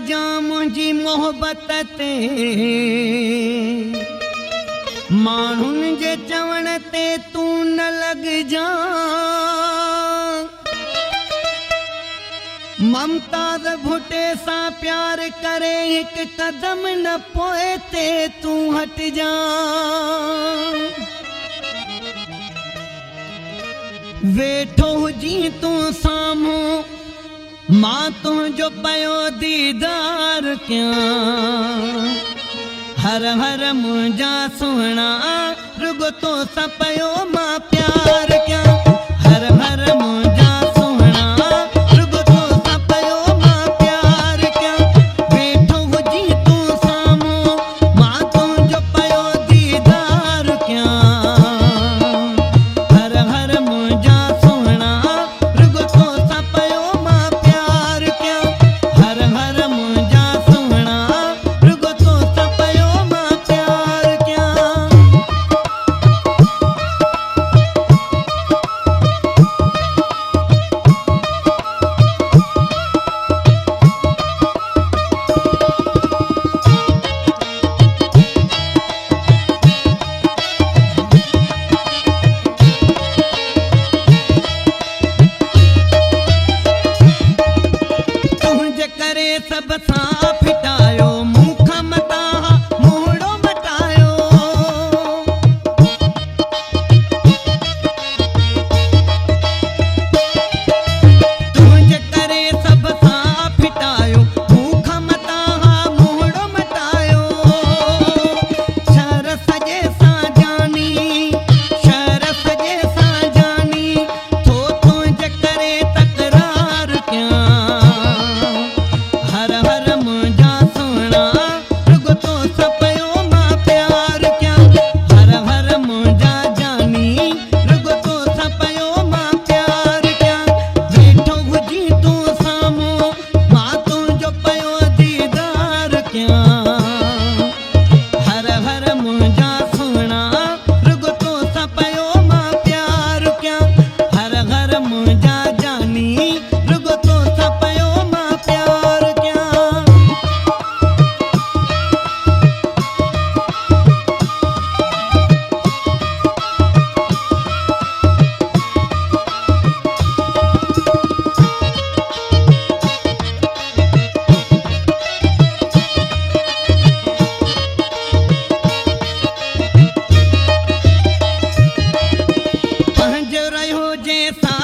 जा मुझी मोहब्बत ते माण्हुनि जे चवण ते तू न लग जा ममताज भुटे सा प्यार करे एक कदम न पोए ते तू हट जा वेठो हुजी तू साम्हूं मां तुझो पयो दीदार क्या हर हर मुंहिंजा सुहिणा रुगो तो सा पयो मां प्यार क्या हर हर मुंहिंजा सुहिणा रुगो तो सा पयो मां प्यार क्या वेठो हुजी तू साम्हूं मां तुझो पयो दीदार क्या हर हर मुंहिंजा सुहिणा रुगो तो सा पयो मां प्यार क्या हर हर मुंहिंजा सुहिणा रुगो तो सा पयो मां प्यार क्या तुझे करे सब सां फिटायो मुख मता मोड़ो मटायो तुझे करे सब सां फिटायो मुख मता मोड़ो मटायो शर सजे सां जानी शर सजे सां जानी थो तुझे करे तकरार क्या हर हर मुंहिंजा सुहिणा रुगो तो सा पयो मां प्यार क्या हर हर मुंहिंजा जानी रुगो तो सा पयो मां प्यार क्या वेठो हुजी तू साम्हूं मां तुंहिंजो पयो दीदार क्या हर हर मुंहिंजा सुहिणा रुगो तो सा पयो मां प्यार क्या हर हर मुंहिंजा जानी रुगो तो सा पयो मां प्यार क्या पंहिंजो रहियो जे सा